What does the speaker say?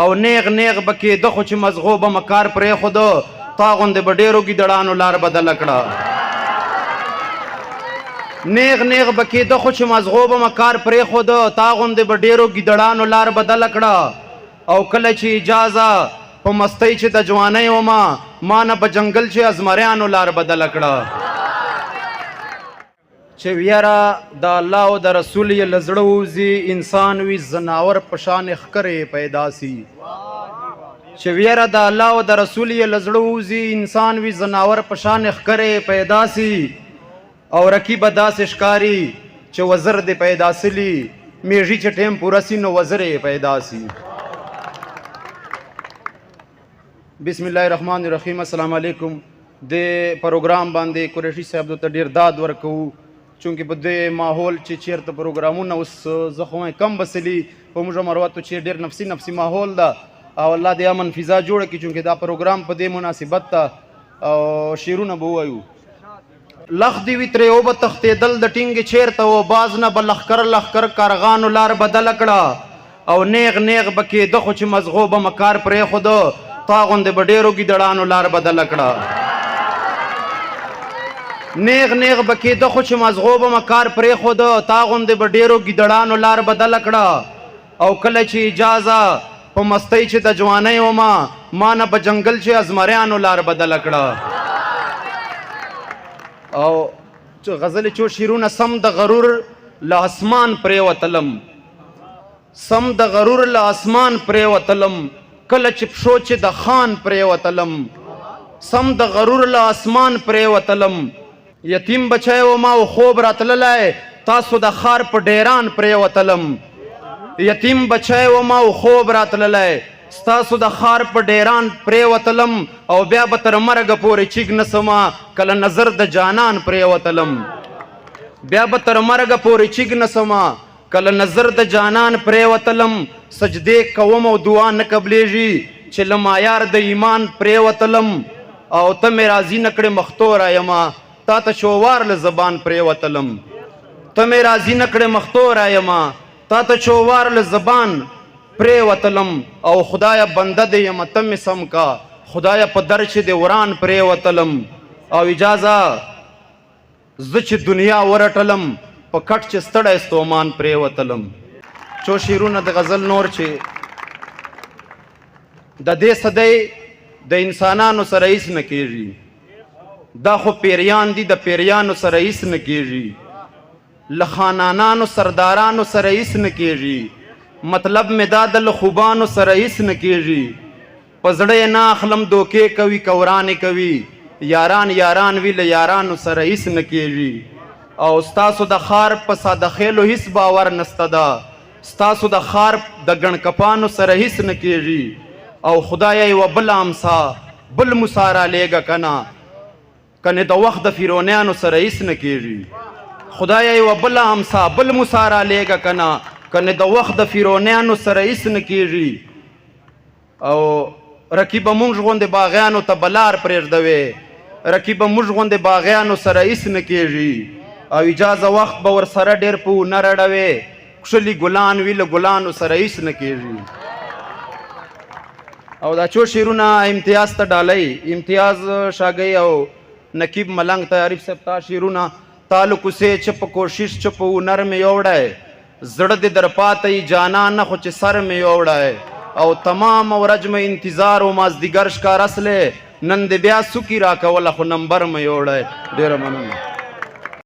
او نیغ نیغ به کېده خو چې مزغو به مکار پرېښوده تا غوندې به ډېرو ګیدړانو لار بدله کړه نیغ نیغ به کېده خو چې مزغو به مکار پرېښوده تا غوندې به ډېرو ګیدړانو لار بدله کړه او کله چې اجازه په مستۍ چې د جوانۍ ومه ما نه په جنګل چې ازمریانو لار بدله کړه چې ویره د الله او د رسول یې له زړه ووځي انسان وي ځناور په شان ښکرې پیدا سي چې ویره د الله او د رسول یې له زړه ووځي انسان وي ځناور په شان ښکرې پیدا سي او رقیبه داسې ښکاري چې وزر دې پیدا سلي میږي چې ټیم پوره سي نو وزر یې پیدا سي بسم الله الرحمن الرحیم السلام علیکم د پروګرام باندې قریشي صاحب ته ډیر داد ورکوو چونکې په دې ماحول چې چیرته پروګرامونه اوس زه خو کم بسلي په موږ مروتو چې ډیر نفسي ماحول ده او الله دې امن فضا جوړه کړي چونکې دا پروګرام په دې مناسبت ته او شعرونه به ووایو لخ دې وي ترې اوبه تښتېدل د ټینګې چیرته و باز نه به لښکر کارغانو لار بدله کړه او نیغ نیغ به کېده خو چې مزغو به مکار پرېښوده تا غوندې به ډېرو ګیدړانو لار بدله کړه نیغ نیغ به کېده خو چې مزغو به مکار پرېښوده تا غوندې به ډېرو ګیدړانو لار بدله کړه او کله چې اجازه په مستۍ چې د جوانۍ ومه ما نه په جنګل چې ازمریانو لار بدله کړه او غزل چو شیرونه سم د غرور له اسمان پرېوتلم سم د غرور له اسمان پرېوتلم کله چې پښو چې د خان پرېوتلم سم د غرور له اسمان پرېوتلم یتیم بچی وما او خوب راتللی تاسو د ښار په ډیران پرېوتلم یتیم بچی وما او خوب راتللی ستاسو د ښار په ډیران پرېوتلم او بیا به تر مرګه پورې چیګ نه سمه کله نظر د جانان پرېوتلم بیا به تر مرګه پورې چیګ نه سمه کله نظر د جانان پرېوتلم سجدې کوم او دعا نه قبلیږي چې له معیار د ایمان پرېوتلم او ته مې راضي نه کړې مختوره یمه تا ته چووار له زبان پرېوتلم ته مې راضي نه کړې مختوره یمه تا ته چووار له زبان پرېوتلم او خدایه بنده دې یمه ته مې سم کا خدایه په در چې دې وران پرېوتلم او اجازه زه چې دنیا ورټلم په کټ چې ستړی ستومان پرېوتلم چو شعرونه د غزل نور چې د دې صدۍ د انسانانو سره هیڅ نه کېږي دا خو پیریان دي د پیریانو سره هیڅ نه کېږي له خانانانو سردارانو سره هیڅ نه کېږي مطلب مې دا د له خوبانو سره هیڅ نه کېږي په زړه یې نه اخلم دوکې کوي کورانې کوي یاران وي له یارانو سره هیڅ نه کېږي او ستاسو د ښار په ساده خیلو هیڅ باور نسته ده ستاسو د ښار د ګڼکپانو سره هیڅ نه کېږي او خدایه یوه بله امسا بل موسی رالیږه کنه کنې د وخت د فرعونیانو سره هیڅ نه کېږي خدایه یوه بله امسا بل موسی رالیږه کنه کنې د وخت د فرعونیانو سره هیڅ نه کېږي او رقیبه موږ غوندې باغیانو ته به لار پرېږدوې رقیبه موږ غوندې باغیانو سره هیڅ نه کېږي او اجازه وخت به ورسره ډېر په ونه رړوې کښلي ګلان وي له ګلانو سره هیڅ نه کېږي او دا چو شعرونه امتیاز ته ډالۍ امتیاز شاګی او نقیب ملنګ ته عارف صاحب تا شعرونه تعلق سے چپ کوشش چپ هنر میں یوڑا ہے زړه دې در پاتی جانا نه خو چې سر میں یوڑا ہے او تمام ورځ میں انتظار و مازدیګر ښکار اصله نن دې بیا سکی راکوله خو نمبر مې یوړی ډېره مننه